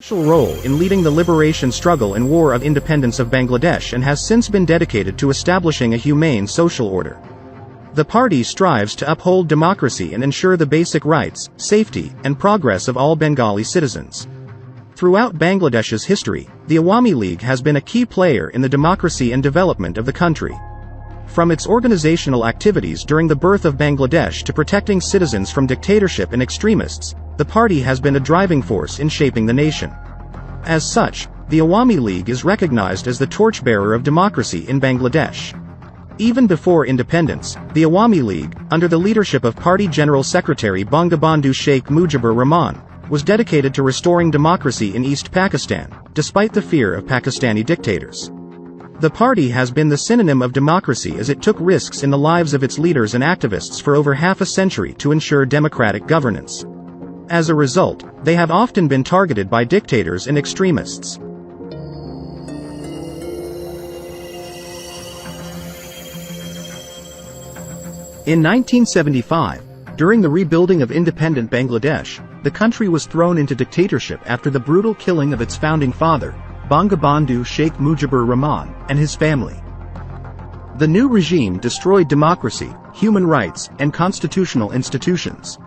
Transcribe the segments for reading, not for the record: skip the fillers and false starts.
crucial role in leading the liberation struggle and war of independence of Bangladesh and has since been dedicated to establishing a humane social order. The party strives to uphold democracy and ensure the basic rights, safety, and progress of all Bengali citizens. Throughout Bangladesh's history, the Awami League has been a key player in the democracy and development of the country. From its organizational activities during the birth of Bangladesh to protecting citizens from dictatorship and extremists, the party has been a driving force in shaping the nation. As such, the Awami League is recognized as the torchbearer of democracy in Bangladesh. Even before independence, the Awami League, under the leadership of Party General Secretary Bangabandhu Sheikh Mujibur Rahman, was dedicated to restoring democracy in East Pakistan, despite the fear of Pakistani dictators. The party has been the synonym of democracy as it took risks in the lives of its leaders and activists for over half a century to ensure democratic governance. As a result, they have often been targeted by dictators and extremists. In 1975, during the rebuilding of independent Bangladesh, the country was thrown into dictatorship after the brutal killing of its founding father, Bangabandhu Sheikh Mujibur Rahman, and his family. The new regime destroyed democracy, human rights, and constitutional institutions.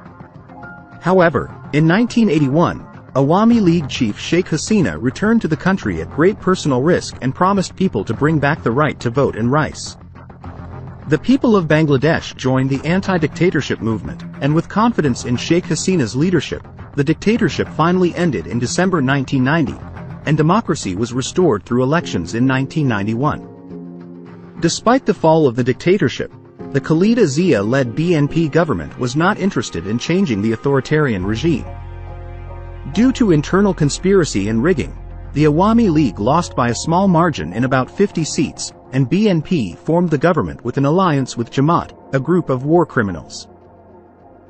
However, in 1981, Awami League chief Sheikh Hasina returned to the country at great personal risk and promised people to bring back the right to vote and rice. The people of Bangladesh joined the anti-dictatorship movement, and with confidence in Sheikh Hasina's leadership, the dictatorship finally ended in December 1990, and democracy was restored through elections in 1991. Despite the fall of the dictatorship, the Khaleda Zia-led BNP government was not interested in changing the authoritarian regime. Due to internal conspiracy and rigging, the Awami League lost by a small margin in about 50 seats, and BNP formed the government with an alliance with Jamaat, a group of war criminals.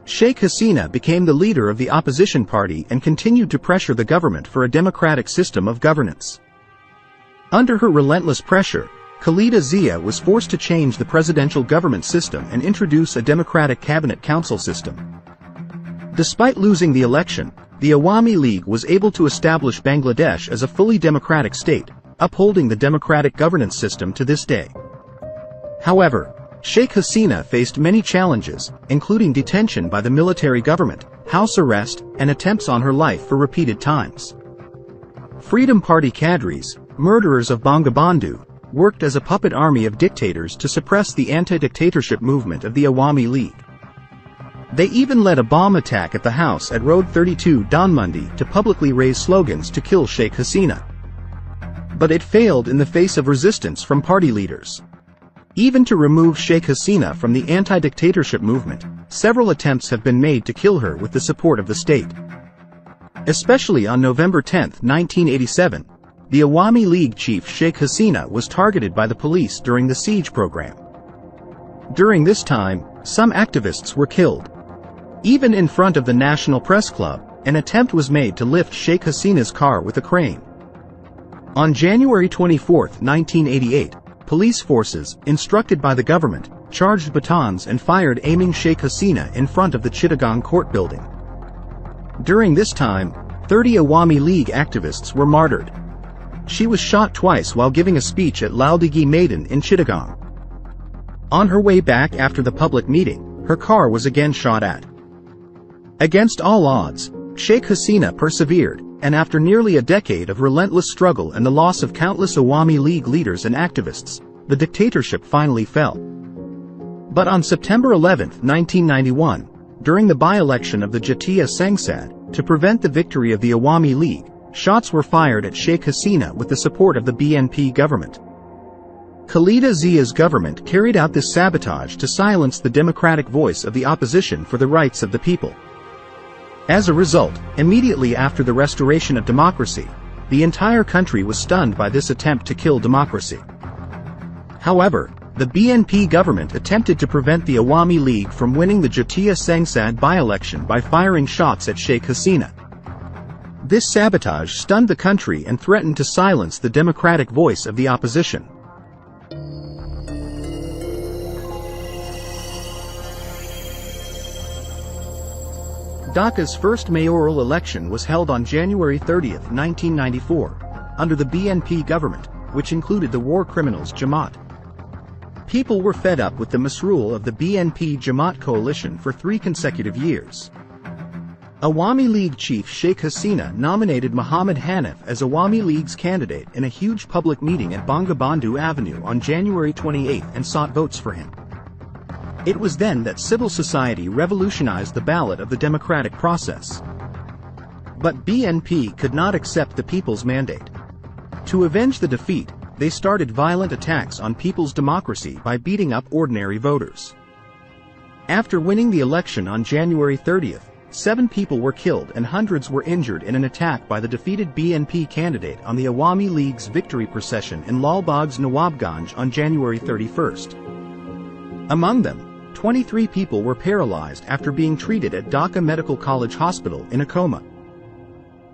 Sheikh Hasina became the leader of the opposition party and continued to pressure the government for a democratic system of governance. Under her relentless pressure, Khaleda Zia was forced to change the presidential government system and introduce a democratic cabinet council system. Despite losing the election, the Awami League was able to establish Bangladesh as a fully democratic state, upholding the democratic governance system to this day. However, Sheikh Hasina faced many challenges, including detention by the military government, house arrest, and attempts on her life for repeated times. Freedom Party cadres, murderers of Bangabandhu, worked as a puppet army of dictators to suppress the anti-dictatorship movement of the Awami League. They even led a bomb attack at the house at Road 32 Dhanmondi to publicly raise slogans to kill Sheikh Hasina. But it failed in the face of resistance from party leaders. Even to remove Sheikh Hasina from the anti-dictatorship movement, several attempts have been made to kill her with the support of the state. Especially on November 10, 1987, the Awami League chief Sheikh Hasina was targeted by the police during the siege program. During this time, some activists were killed. Even in front of the National Press Club, an attempt was made to lift Sheikh Hasina's car with a crane. On January 24, 1988, police forces, instructed by the government, charged batons and fired aiming Sheikh Hasina in front of the Chittagong court building. During this time, 30 Awami League activists were martyred. She was shot twice while giving a speech at Laudigi Maidan in Chittagong. On her way back after the public meeting, her car was again shot at. Against all odds, Sheikh Hasina persevered, and after nearly a decade of relentless struggle and the loss of countless Awami League leaders and activists, the dictatorship finally fell. But on September 11, 1991, during the by-election of the Jatiya Sangsad, to prevent the victory of the Awami League, shots were fired at Sheikh Hasina with the support of the BNP government. Khaleda Zia's government carried out this sabotage to silence the democratic voice of the opposition for the rights of the people. As a result, immediately after the restoration of democracy, the entire country was stunned by this attempt to kill democracy. However, the BNP government attempted to prevent the Awami League from winning the Jatiya Sangsad by-election by firing shots at Sheikh Hasina. This sabotage stunned the country and threatened to silence the democratic voice of the opposition. Dhaka's first mayoral election was held on January 30, 1994, under the BNP government, which included the war criminals Jamaat. People were fed up with the misrule of the BNP-Jamaat coalition for 3 consecutive years. Awami League chief Sheikh Hasina nominated Muhammad Hanif as Awami League's candidate in a huge public meeting at Bangabandhu Avenue on January 28 and sought votes for him. It was then that civil society revolutionized the ballot of the democratic process. But BNP could not accept the people's mandate. To avenge the defeat, they started violent attacks on people's democracy by beating up ordinary voters. After winning the election on January 30th, 7 people were killed and hundreds were injured in an attack by the defeated BNP candidate on the Awami League's victory procession in Lal Bag's Nawabganj on January 31st. Among them, 23 people were paralyzed after being treated at Dhaka Medical College Hospital in a coma.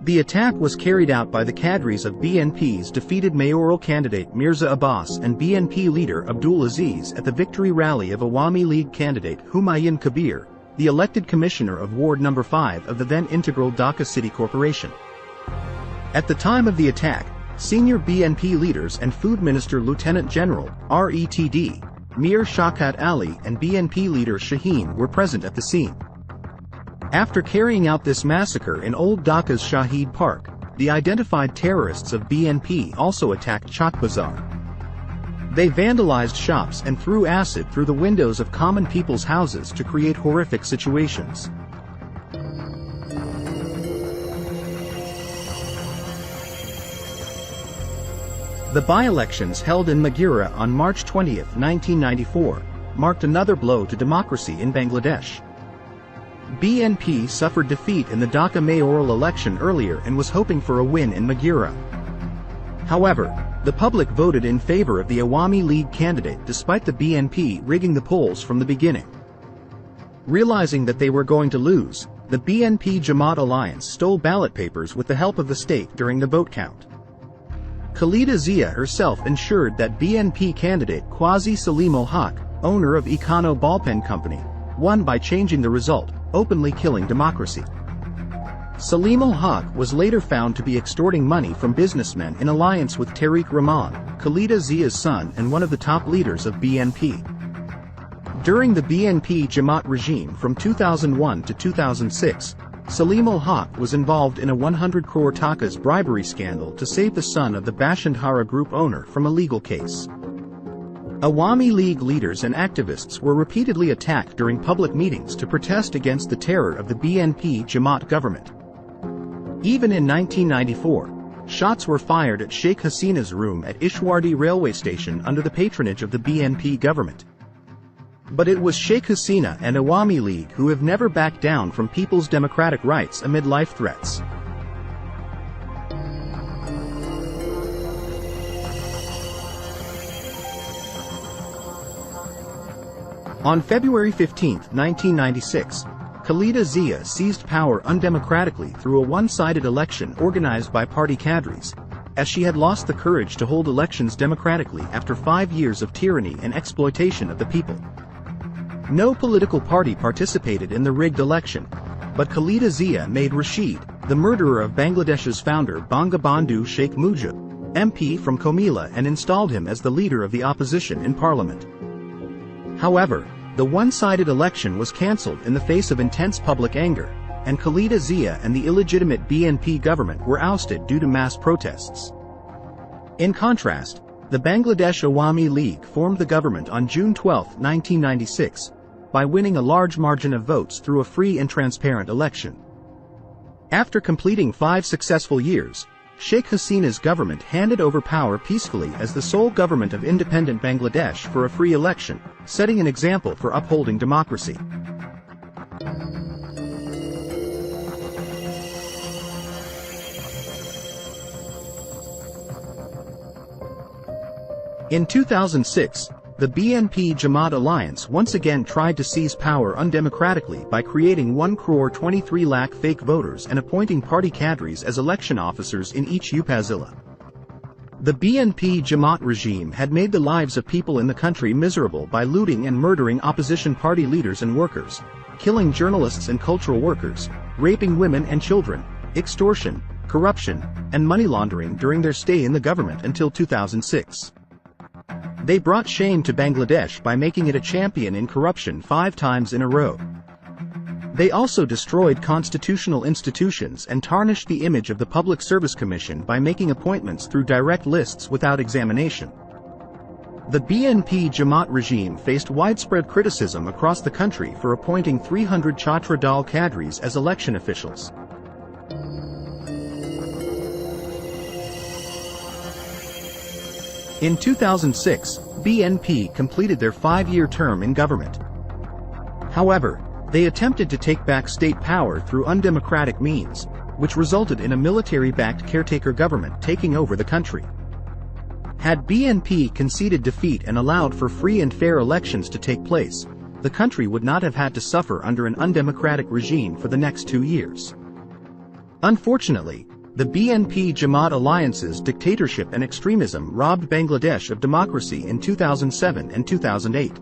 The attack was carried out by the cadres of BNP's defeated mayoral candidate Mirza Abbas and BNP leader Abdul Aziz at the victory rally of Awami League candidate Humayun Kabir, the elected commissioner of Ward No. 5 of the then integral Dhaka City Corporation. At the time of the attack, senior BNP leaders and Food Minister Lieutenant General, RETD, Mir Shaukat Ali and BNP leader Shaheen were present at the scene. After carrying out this massacre in Old Dhaka's Shahid Park, the identified terrorists of BNP also attacked Chowk Bazaar. They vandalized shops and threw acid through the windows of common people's houses to create horrific situations. The by-elections held in Maghera on March 20, 1994, marked another blow to democracy in Bangladesh. BNP suffered defeat in the Dhaka mayoral election earlier and was hoping for a win in Maghera. However, the public voted in favor of the Awami League candidate despite the BNP rigging the polls from the beginning. Realizing that they were going to lose, the BNP-Jamaat alliance stole ballot papers with the help of the state during the vote count. Khalida Zia herself ensured that BNP candidate Qazi Salim-ul-Haq, owner of Econo Ballpen Company, won by changing the result, openly killing democracy. Salim-ul-Haq was later found to be extorting money from businessmen in alliance with Tariq Rahman, Khalida Zia's son and one of the top leaders of BNP. During the BNP-Jamaat regime from 2001 to 2006, Salim-ul-Haq was involved in a 100 crore takas bribery scandal to save the son of the Bashundhara Group owner from a legal case. Awami League leaders and activists were repeatedly attacked during public meetings to protest against the terror of the BNP-Jamaat government. Even in 1994, shots were fired at Sheikh Hasina's room at Ishwardi railway station under the patronage of the BNP government. But it was Sheikh Hasina and Awami League who have never backed down from people's democratic rights amid life threats. On February 15, 1996, Khalida Zia seized power undemocratically through a one-sided election organized by party cadres, as she had lost the courage to hold elections democratically after 5 years of tyranny and exploitation of the people. No political party participated in the rigged election, but Khalida Zia made Rashid, the murderer of Bangladesh's founder Bangabandhu Sheikh Mujibur, MP from Comilla and installed him as the leader of the opposition in parliament. However, the one-sided election was cancelled in the face of intense public anger, and Khalida Zia and the illegitimate BNP government were ousted due to mass protests. In contrast, the Bangladesh Awami League formed the government on June 12, 1996, by winning a large margin of votes through a free and transparent election. After completing 5 successful years, Sheikh Hasina's government handed over power peacefully as the sole government of independent Bangladesh for a free election, setting an example for upholding democracy. In 2006, the BNP-Jamaat alliance once again tried to seize power undemocratically by creating 1.23 crore fake voters and appointing party cadres as election officers in each upazila. The BNP-Jamaat regime had made the lives of people in the country miserable by looting and murdering opposition party leaders and workers, killing journalists and cultural workers, raping women and children, extortion, corruption, and money laundering during their stay in the government until 2006. They brought shame to Bangladesh by making it a champion in corruption 5 times in a row. They also destroyed constitutional institutions and tarnished the image of the Public Service Commission by making appointments through direct lists without examination. The BNP Jamaat regime faced widespread criticism across the country for appointing 300 Chhatra Dal cadres as election officials. In 2006, BNP completed their 5-year term in government. However, they attempted to take back state power through undemocratic means, which resulted in a military-backed caretaker government taking over the country. Had BNP conceded defeat and allowed for free and fair elections to take place, the country would not have had to suffer under an undemocratic regime for the next 2 years. Unfortunately, the BNP Jamaat alliance's dictatorship and extremism robbed Bangladesh of democracy in 2007 and 2008.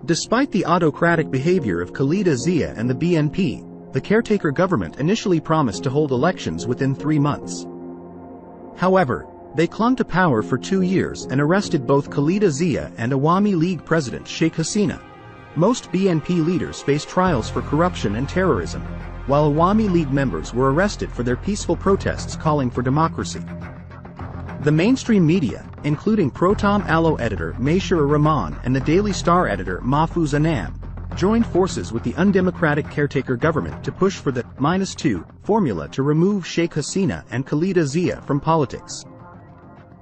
Despite the autocratic behavior of Khaleda Zia and the BNP, the caretaker government initially promised to hold elections within 3 months. However, they clung to power for 2 years and arrested both Khaleda Zia and Awami League president Sheikh Hasina. Most BNP leaders faced trials for corruption and terrorism, while Awami League members were arrested for their peaceful protests calling for democracy. The mainstream media, including Proton Allo editor Mujibur Rahman and the Daily Star editor Mahfouz Anam, joined forces with the undemocratic caretaker government to push for the -2 formula to remove Sheikh Hasina and Khaleda Zia from politics.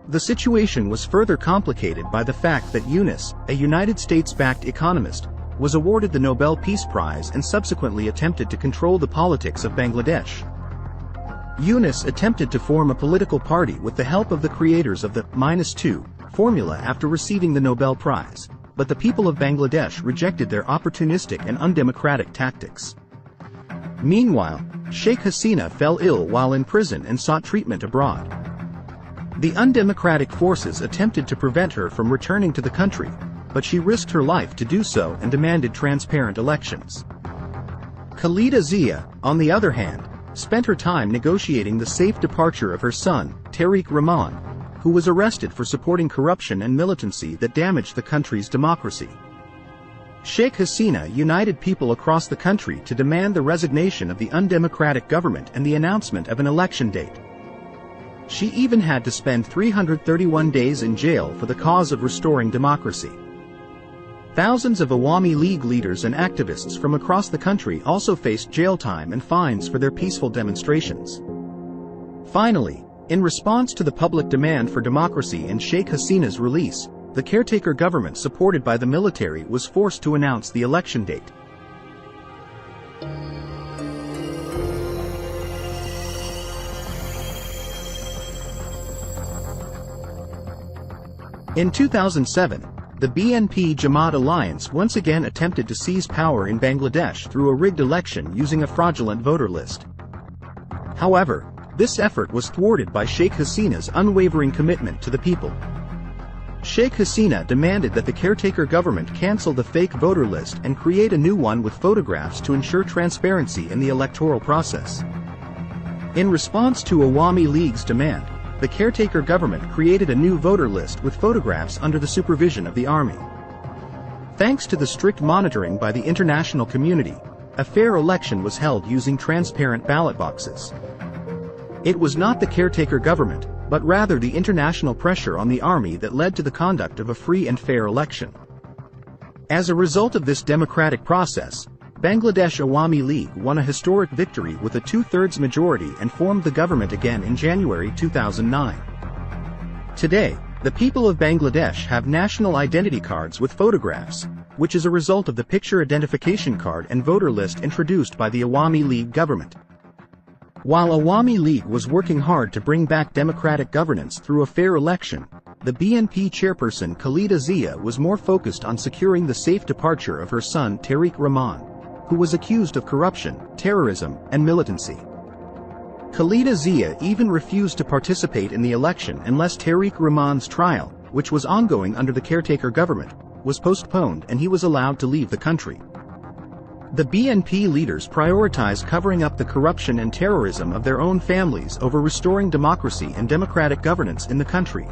The situation was further complicated by the fact that Yunus, a United States-backed economist, was awarded the Nobel Peace Prize and subsequently attempted to control the politics of Bangladesh. Yunus attempted to form a political party with the help of the creators of the -2 formula after receiving the Nobel Prize, but the people of Bangladesh rejected their opportunistic and undemocratic tactics. Meanwhile, Sheikh Hasina fell ill while in prison and sought treatment abroad. The undemocratic forces attempted to prevent her from returning to the country, but she risked her life to do so and demanded transparent elections. Khaleda Zia, on the other hand, spent her time negotiating the safe departure of her son, Tariq Rahman, who was arrested for supporting corruption and militancy that damaged the country's democracy. Sheikh Hasina united people across the country to demand the resignation of the undemocratic government and the announcement of an election date. She even had to spend 331 days in jail for the cause of restoring democracy. Thousands of Awami League leaders and activists from across the country also faced jail time and fines for their peaceful demonstrations. Finally, in response to the public demand for democracy and Sheikh Hasina's release, the caretaker government supported by the military was forced to announce the election date. In 2007, the BNP Jamaat alliance once again attempted to seize power in Bangladesh through a rigged election using a fraudulent voter list. However, this effort was thwarted by Sheikh Hasina's unwavering commitment to the people. Sheikh Hasina demanded that the caretaker government cancel the fake voter list and create a new one with photographs to ensure transparency in the electoral process. In response to Awami League's demand, the caretaker government created a new voter list with photographs under the supervision of the army. Thanks to the strict monitoring by the international community, a fair election was held using transparent ballot boxes. It was not the caretaker government, but rather the international pressure on the army that led to the conduct of a free and fair election. As a result of this democratic process, Bangladesh Awami League won a historic victory with a 2/3 majority and formed the government again in January 2009. Today, the people of Bangladesh have national identity cards with photographs, which is a result of the picture identification card and voter list introduced by the Awami League government. While Awami League was working hard to bring back democratic governance through a fair election, the BNP chairperson Khaleda Zia was more focused on securing the safe departure of her son Tariq Rahman, who was accused of corruption, terrorism, and militancy. Khaleda Zia even refused to participate in the election unless Tariq Rahman's trial, which was ongoing under the caretaker government, was postponed and he was allowed to leave the country. The BNP leaders prioritize covering up the corruption and terrorism of their own families over restoring democracy and democratic governance in the country.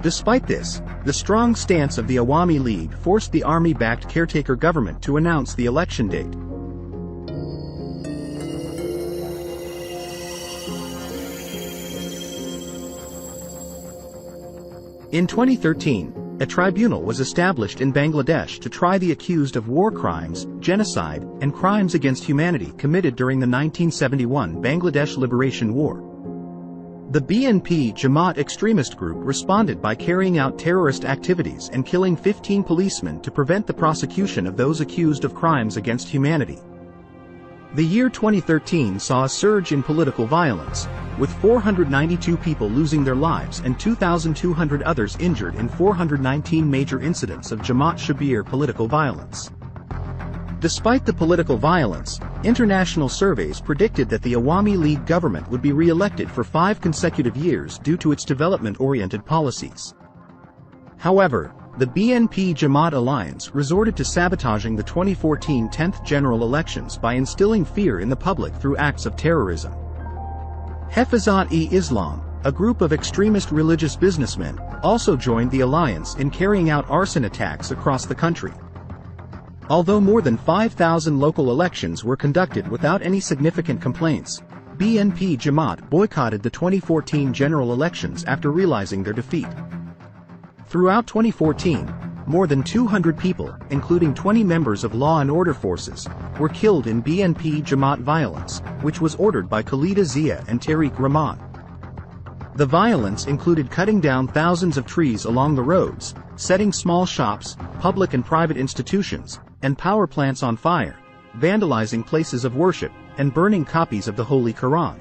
Despite this, the strong stance of the Awami League forced the army-backed caretaker government to announce the election date. In 2013, a tribunal was established in Bangladesh to try the accused of war crimes, genocide, and crimes against humanity committed during the 1971 Bangladesh Liberation War. The BNP Jamaat-e-Extremist group responded by carrying out terrorist activities and killing 15 policemen to prevent the prosecution of those accused of crimes against humanity. The year 2013 saw a surge in political violence, with 492 people losing their lives and 2,200 others injured in 419 major incidents of Jamaat-Shabir political violence. Despite the political violence, international surveys predicted that the Awami League government would be re-elected for 5 consecutive years due to its development-oriented policies. However, the BNP Jamaat alliance resorted to sabotaging the 2014 10th general elections by instilling fear in the public through acts of terrorism. Hafizat-e-Islam, a group of extremist religious businessmen, also joined the alliance in carrying out arson attacks across the country. Although more than 5,000 local elections were conducted without any significant complaints, BNP Jamaat boycotted the 2014 general elections after realizing their defeat. Throughout 2014, more than 200 people, including 20 members of law and order forces, were killed in BNP Jamaat violence, which was ordered by Zia and Rahman. The violence included cutting down thousands of trees along the roads, setting small shops, public and private institutions, and power plants on fire, vandalizing places of worship, and burning copies of the Holy Quran.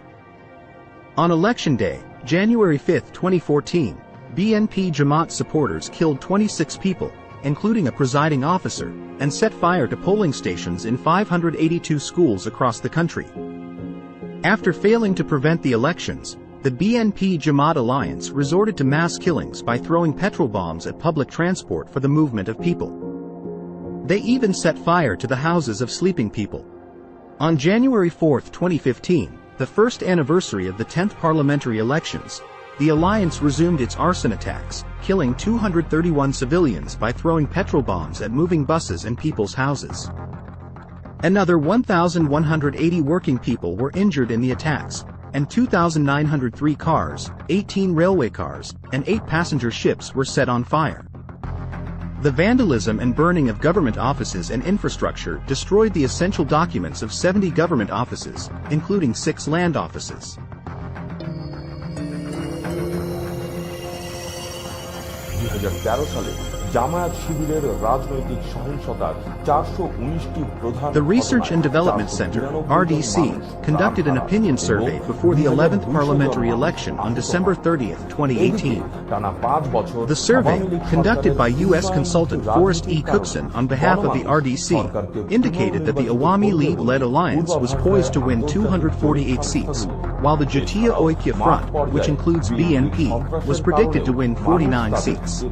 On Election Day, January 5, 2014, BNP Jamaat supporters killed 26 people, including a presiding officer, and set fire to polling stations in 582 schools across the country. After failing to prevent the elections, the BNP Jamaat alliance resorted to mass killings by throwing petrol bombs at public transport for the movement of people. They even set fire to the houses of sleeping people. On January 4, 2015, the first anniversary of the 10th parliamentary elections, the alliance resumed its arson attacks, killing 231 civilians by throwing petrol bombs at moving buses and people's houses. Another 1,180 working people were injured in the attacks, and 2,903 cars, 18 railway cars, and 8 passenger ships were set on fire. The vandalism and burning of government offices and infrastructure destroyed the essential documents of 70 government offices, including 6 land offices. The Research and Development Center, RDC, conducted an opinion survey before the 11th parliamentary election on December 30, 2018. The survey, conducted by U.S. consultant Forrest E. Cookson on behalf of the RDC, indicated that the Awami League-led alliance was poised to win 248 seats, while the Jamaat-e-Islami Front, which includes BNP, was predicted to win 49 seats.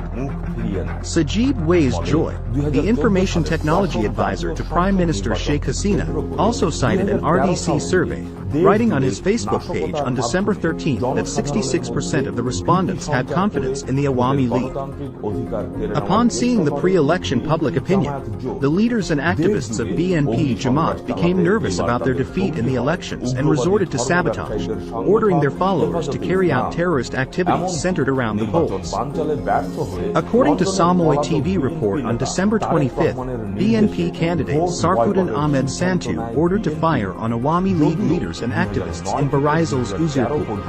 Sajid Wais Joy, the information technology advisor to Prime Minister Sheikh Hasina, also cited an RDC survey, writing on his Facebook page on December 13 that 66% of the respondents had confidence in the Awami League. Upon seeing the pre-election public opinion, the leaders and activists of BNP Jamaat became nervous about their defeat in the elections and resorted to sabotage, ordering their followers to carry out terrorist activities centered around the polls. According to Samoy TV report on December 25, BNP candidate Sarfuddin Ahmed Santu ordered to fire on Awami League leaders and activists in Barizal's Uzurpur.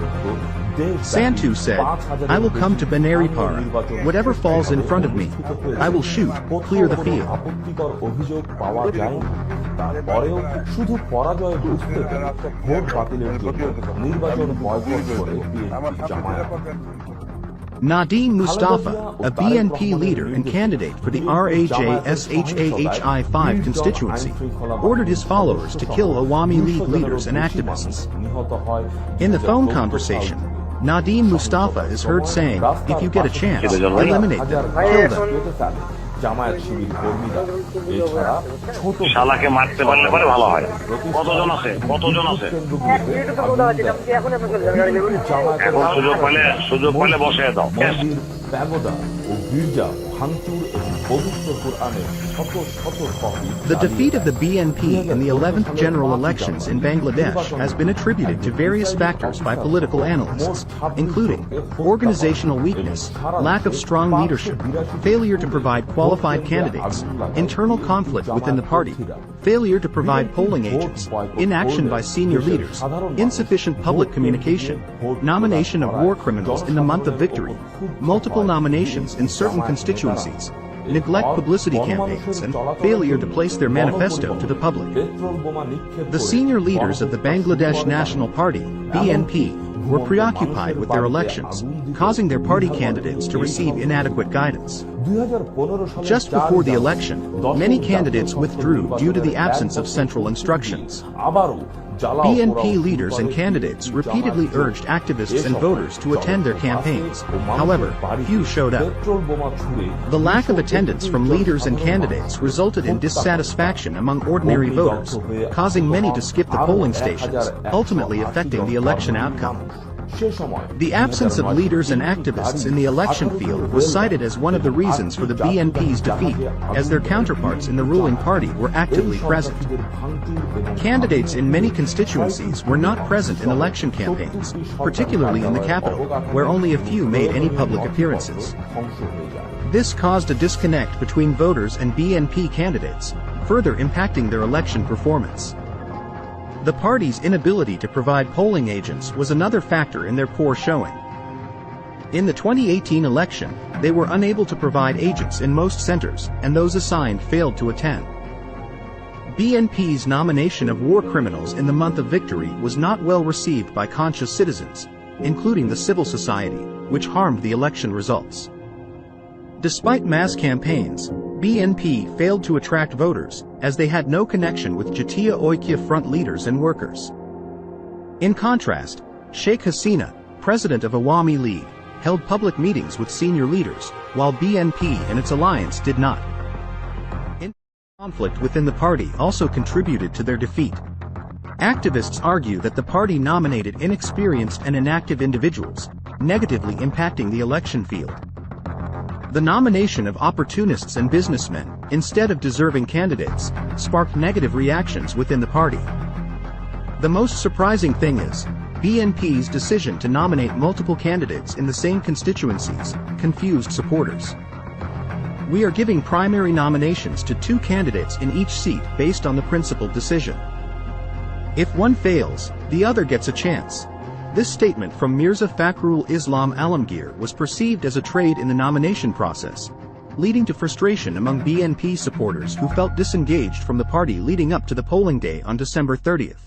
Santu said, "I will come to Banaripara. Whatever falls in front of me, I will shoot, clear the field." Nadeem Mustafa, a BNP leader and candidate for the Rajshahi 5 constituency, ordered his followers to kill Awami League leaders and activists. In the phone conversation, Nadeem Mustafa is heard saying, "If you get a chance, eliminate them, kill them." Jamaat Shibir কর্মীরা এছাড়া ছোট শালাকে মারতে পারলে পরে ভালো হয়। কতজন আছে এখন সুযোগ পেলে বসে দাও। মন্দির, প্যাগোডা ও গির্জা ভাঙচুর এবং পবিত্র কোরআনের শত শত copy. The defeat of the BNP in the 11th general elections in Bangladesh has been attributed to various factors by political analysts, including organizational weakness, lack of strong leadership, failure to provide qualified candidates, internal conflict within the party, failure to provide polling agents, inaction by senior leaders, insufficient public communication, nomination of war criminals in the month of victory, multiple nominations in certain constituencies, neglect publicity campaigns, and failure to place their manifesto to the public. The senior leaders of the Bangladesh National Party, BNP, were preoccupied with their elections, causing their party candidates to receive inadequate guidance. Just before the election, many candidates withdrew due to the absence of central instructions. BNP leaders and candidates repeatedly urged activists and voters to attend their campaigns. However, few showed up. The lack of attendance from leaders and candidates resulted in dissatisfaction among ordinary voters, causing many to skip the polling stations, ultimately affecting the election outcome. The absence of leaders and activists in the election field was cited as one of the reasons for the BNP's defeat, as their counterparts in the ruling party were actively present. Candidates in many constituencies were not present in election campaigns, particularly in the capital, where only a few made any public appearances. This caused a disconnect between voters and BNP candidates, further impacting their election performance. The party's inability to provide polling agents was another factor in their poor showing. In the 2018 election, they were unable to provide agents in most centers, and those assigned failed to attend. BNP's nomination of war criminals in the month of victory was not well received by conscious citizens, including the civil society, which harmed the election results. Despite mass campaigns, BNP failed to attract voters, as they had no connection with Jamaat-e-Islami front leaders and workers. In contrast, Sheikh Hasina, president of Awami League, held public meetings with senior leaders, while BNP and its alliance did not. Conflict within the party also contributed to their defeat. Activists argue that the party nominated inexperienced and inactive individuals, negatively impacting the election field. The nomination of opportunists and businessmen, instead of deserving candidates, sparked negative reactions within the party. The most surprising thing is, BNP's decision to nominate multiple candidates in the same constituencies confused supporters. We are giving primary nominations to 2 candidates in each seat based on the principled decision. If one fails, the other gets a chance. This statement from Mirza Fakhrul Islam Alamgir was perceived as a trade in the nomination process, leading to frustration among BNP supporters who felt disengaged from the party leading up to the polling day on December 30th.